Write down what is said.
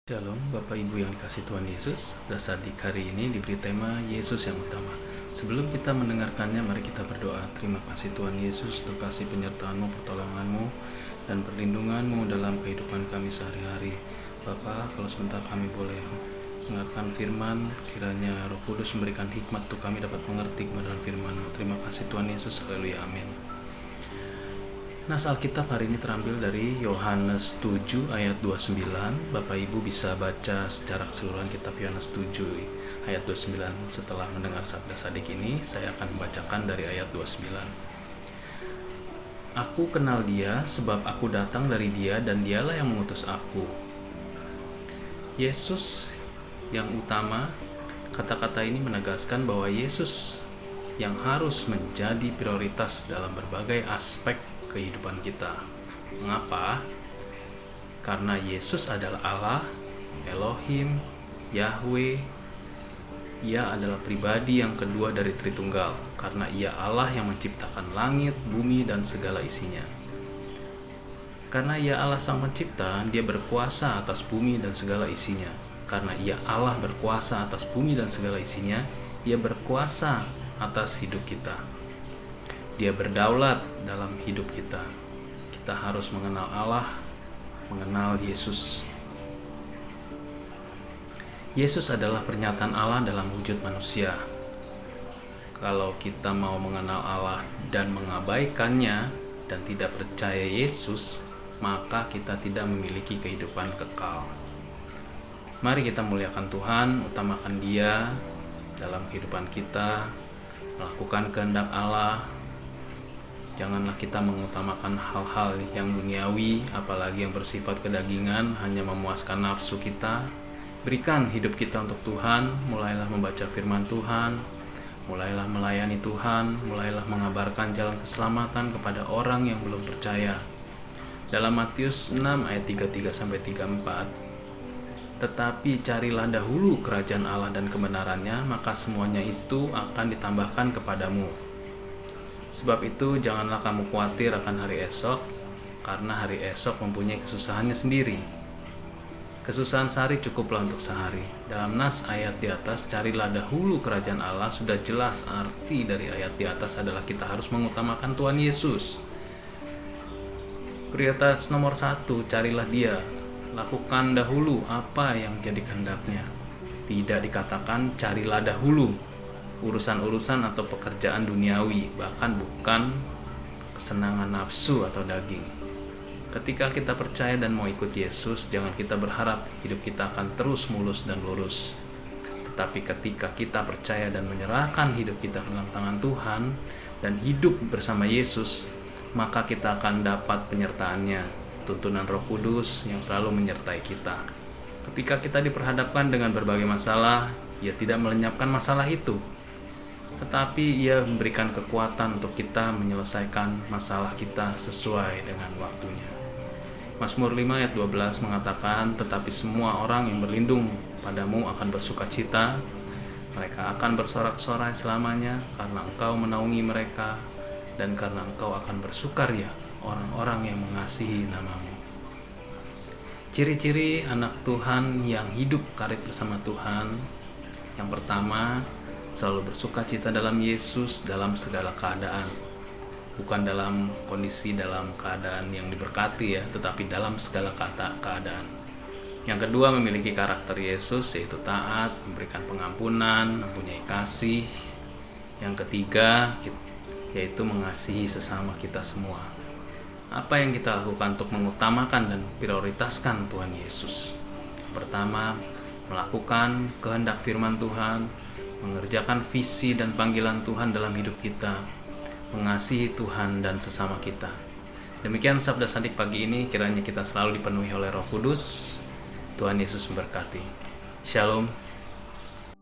Shalom Bapak Ibu yang dikasih Tuhan Yesus. Sadik hari ini diberi tema Yesus yang utama. Sebelum kita mendengarkannya, mari kita berdoa. Terima kasih Tuhan Yesus untuk kasih penyertaan-Mu, pertolongan-Mu, dan perlindungan-Mu dalam kehidupan kami sehari-hari. Bapak, kalau sebentar kami boleh mendengarkan firman, kiranya Roh Kudus memberikan hikmat untuk kami dapat mengerti kebenaran firman-Mu. Terima kasih Tuhan Yesus. Haleluya. Amin. Nah, Alkitab hari ini terambil dari Yohanes 7 ayat 29. Bapak Ibu bisa baca secara keseluruhan kitab Yohanes 7 ayat 29. Setelah mendengar sabda sadik ini, saya akan membacakan dari ayat 29. Aku kenal dia sebab aku datang dari dia dan dialah yang mengutus aku. Yesus yang utama, kata-kata ini menegaskan bahwa Yesus yang harus menjadi prioritas dalam berbagai aspek kehidupan kita. Mengapa? Karena Yesus adalah Allah, Elohim, Yahweh. Ia adalah pribadi yang kedua dari Tritunggal, karena Ia Allah yang menciptakan langit, bumi, dan segala isinya. Karena Ia Allah Sang Pencipta, Dia berkuasa atas bumi dan segala isinya. Karena Ia Allah berkuasa atas bumi dan segala isinya, Ia berkuasa atas hidup kita. Dia berdaulat dalam hidup kita. Kita harus mengenal Allah, mengenal Yesus. Yesus adalah pernyataan Allah dalam wujud manusia. Kalau kita mau mengenal Allah dan mengabaikannya dan tidak percaya Yesus, maka kita tidak memiliki kehidupan kekal. Mari kita muliakan Tuhan, utamakan Dia dalam kehidupan kita, melakukan kehendak Allah. Janganlah kita mengutamakan hal-hal yang duniawi, apalagi yang bersifat kedagingan, hanya memuaskan nafsu kita. Berikan hidup kita untuk Tuhan, mulailah membaca firman Tuhan, mulailah melayani Tuhan, mulailah mengabarkan jalan keselamatan kepada orang yang belum percaya. Dalam Matius 6 ayat 33-34, tetapi carilah dahulu kerajaan Allah dan kebenarannya, maka semuanya itu akan ditambahkan kepadamu. Sebab itu janganlah kamu khawatir akan hari esok, karena hari esok mempunyai kesusahannya sendiri. Kesusahan sehari cukuplah untuk sehari. Dalam nas ayat di atas, carilah dahulu kerajaan Allah, sudah jelas arti dari ayat di atas adalah kita harus mengutamakan Tuhan Yesus. Prioritas nomor 1, carilah Dia. Lakukan dahulu apa yang jadi kehendaknya. Tidak dikatakan carilah dahulu urusan-urusan atau pekerjaan duniawi, bahkan bukan kesenangan nafsu atau daging. Ketika kita percaya dan mau ikut Yesus, jangan kita berharap hidup kita akan terus mulus dan lurus. Tetapi ketika kita percaya dan menyerahkan hidup kita ke dalam tangan Tuhan dan hidup bersama Yesus, maka kita akan dapat penyertaannya, tuntunan Roh Kudus yang selalu menyertai kita. Ketika kita diperhadapkan dengan berbagai masalah, Ia tidak melenyapkan masalah itu, tetapi Ia memberikan kekuatan untuk kita menyelesaikan masalah kita sesuai dengan waktunya. Mazmur 5 ayat 12 mengatakan, tetapi semua orang yang berlindung padamu akan bersuka cita, mereka akan bersorak-sorai selamanya, karena Engkau menaungi mereka, dan karena Engkau akan bersukaria orang-orang yang mengasihi nama-Mu. Ciri-ciri anak Tuhan yang hidup karib bersama Tuhan. Yang pertama, selalu bersuka cita dalam Yesus dalam segala keadaan. Bukan dalam kondisi dalam keadaan yang diberkati ya, tetapi dalam segala keadaan. Yang kedua, memiliki karakter Yesus, yaitu taat, memberikan pengampunan, mempunyai kasih. Yang ketiga, yaitu mengasihi sesama kita semua. Apa yang kita lakukan untuk mengutamakan dan prioritaskan Tuhan Yesus? Pertama, melakukan kehendak firman Tuhan, mengerjakan visi dan panggilan Tuhan dalam hidup kita, mengasihi Tuhan dan sesama kita. Demikian sabda sadik pagi ini, kiranya kita selalu dipenuhi oleh Roh Kudus. Tuhan Yesus memberkati. Shalom.